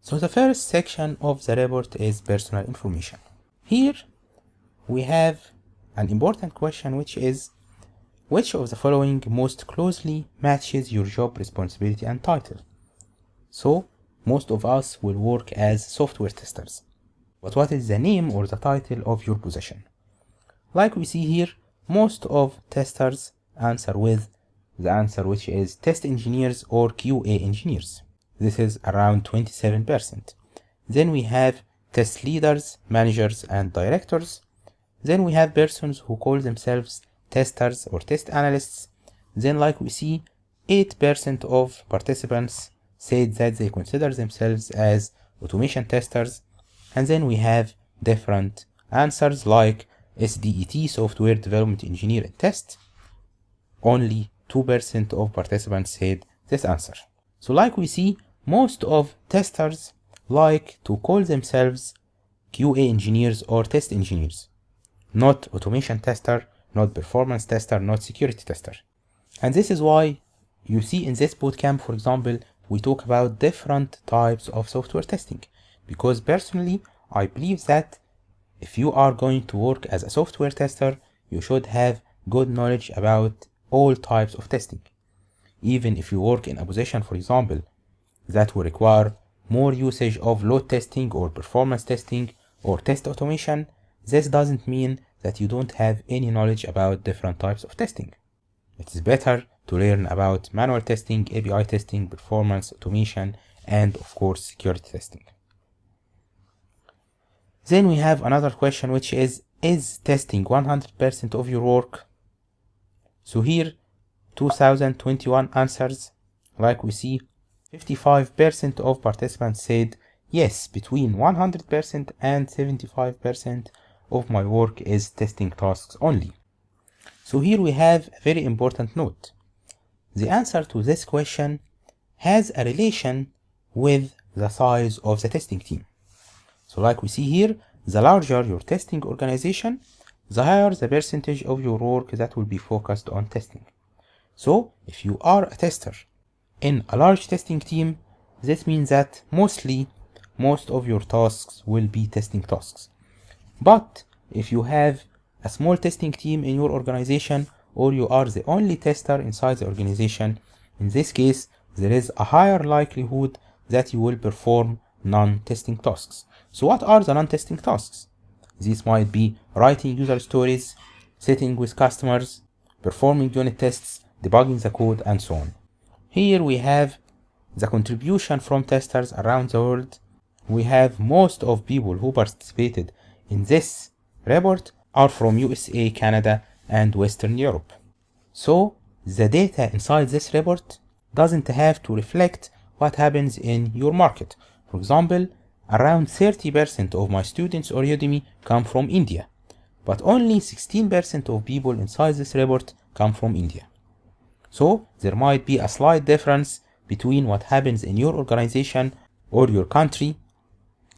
So the first section of the report is personal information. Here we have an important question, which is, which of the following most closely matches your job responsibility and title? So most of us will work as software testers. But what is the name or the title of your position? Like we see here, most of testers answer with the answer which is test engineers or QA engineers. This is around 27%. Then we have test leaders, managers, and directors. Then we have persons who call themselves testers or test analysts. Then, like we see, 8% of participants said that they consider themselves as automation testers. And then we have different answers like SDET, software development engineer and test. Only 2% of participants said this answer. So like we see, most of testers like to call themselves QA engineers or test engineers, not automation tester, not performance tester, not security tester. And this is why you see in this bootcamp, for example, we talk about different types of software testing. Because personally, I believe that if you are going to work as a software tester, you should have good knowledge about all types of testing. Even if you work in a position, for example, that will require more usage of load testing or performance testing or test automation, this doesn't mean that you don't have any knowledge about different types of testing. It is better to learn about manual testing, API testing, performance, automation, and of course security testing. Then we have another question, which is testing 100% of your work? So here 2021 answers, like we see, 55% of participants said yes, between 100% and 75% of my work is testing tasks only. So here we have a very important note. The answer to this question has a relation with the size of the testing team. So like we see here, the larger your testing organization, the higher the percentage of your work that will be focused on testing. So if you are a tester in a large testing team, this means that most of your tasks will be testing tasks. But if you have a small testing team in your organization, or you are the only tester inside the organization, in this case, there is a higher likelihood that you will perform non-testing tasks. So what are the non-testing tasks? These might be writing user stories, sitting with customers, performing unit tests, debugging the code, and so on. Here we have the contribution from testers around the world. We have most of people who participated in this report are from USA, Canada, and Western Europe. So the data inside this report doesn't have to reflect what happens in your market. For example, around 30% of my students on Udemy come from India, but only 16% of people inside this report come from India. So there might be a slight difference between what happens in your organization or your country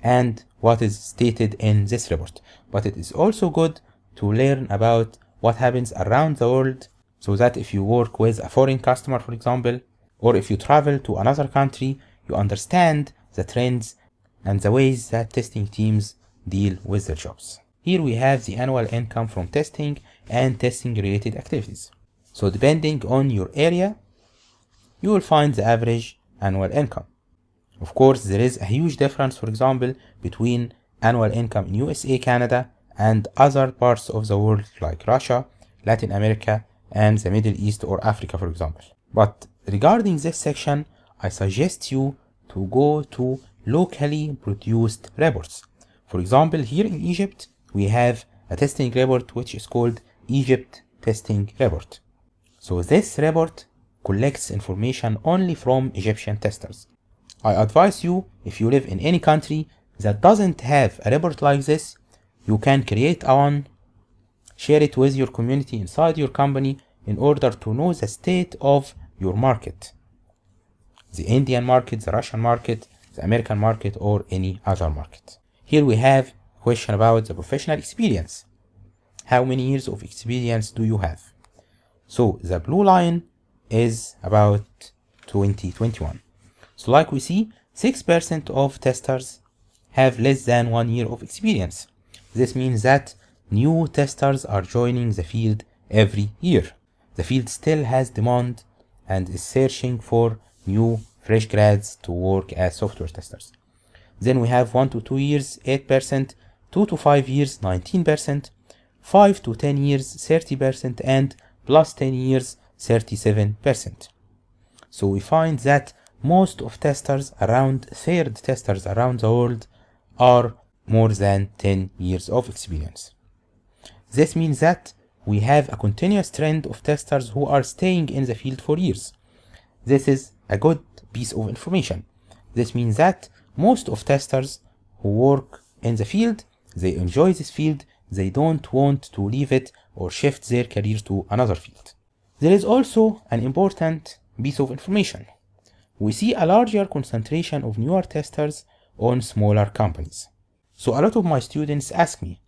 and what is stated in this report. But it is also good to learn about what happens around the world, so that if you work with a foreign customer, for example, or if you travel to another country, you understand the trends and the ways that testing teams deal with their jobs. Here we have the annual income from testing and testing related activities. So depending on your area, you will find the average annual income. Of course, there is a huge difference, for example, between annual income in USA, Canada, and other parts of the world like Russia, Latin America, and the Middle East or Africa, for example. But regarding this section, I suggest you to go to locally produced reports. For example, here in Egypt, we have a testing report which is called Egypt Testing Report. So this report collects information only from Egyptian testers. I advise you, if you live in any country that doesn't have a report like this, you can create one, share it with your community inside your company in order to know the state of your market. The Indian market, the Russian market, the American market, or any other market. Here we have a question about the professional experience. How many years of experience do you have? So the blue line is about 2021. So like we see, 6% of testers have less than 1 year of experience. This means that new testers are joining the field every year. The field still has demand and is searching for new fresh grads to work as software testers. Then we have 1 to 2 years, 8%, 2 to 5 years, 19%, 5 to 10 years, 30%, and plus 10 years, 37%. So we find that most of testers, around third testers around the world, are more than 10 years of experience. This means that we have a continuous trend of testers who are staying in the field for years. This is a good piece of information. This means that most of testers who work in the field, they enjoy this field, they don't want to leave it or shift their career to another field. There is also an important piece of information. We see a larger concentration of newer testers on smaller companies. So a lot of my students ask me,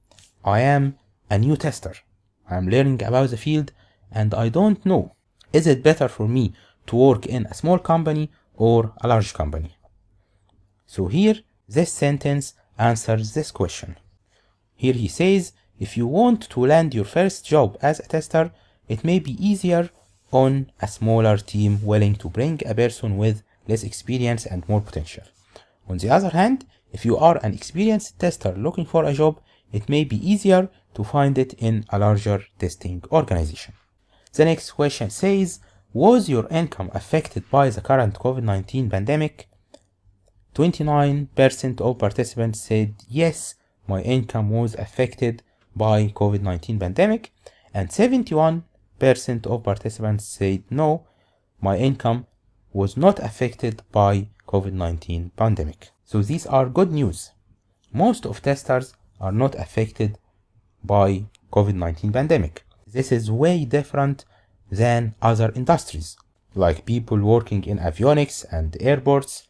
I am a new tester. I am learning about the field and I don't know. Is it better for me to work in a small company or a large company? So here, this sentence answers this question. Here he says, if you want to land your first job as a tester, it may be easier on a smaller team willing to bring a person with less experience and more potential. On the other hand, if you are an experienced tester looking for a job, it may be easier to find it in a larger testing organization. The next question says, was your income affected by the current COVID-19 pandemic? 29% of participants said yes, my income was affected by COVID-19 pandemic, and 71% of participants said no, my income was not affected by COVID-19 pandemic. So these are good news. Most of testers are not affected by COVID-19 pandemic. This is way different than other industries, like people working in avionics and airports,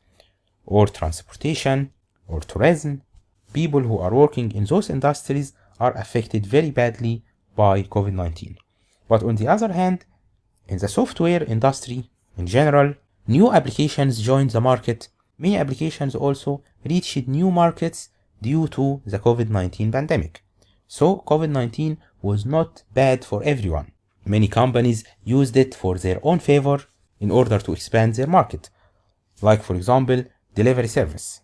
or transportation, or tourism. People who are working in those industries are affected very badly by COVID-19. But on the other hand, in the software industry in general, new applications joined the market. Many applications also reached new markets due to the COVID-19 pandemic. So COVID-19 was not bad for everyone. Many companies used it for their own favor in order to expand their market. Like for example, delivery service.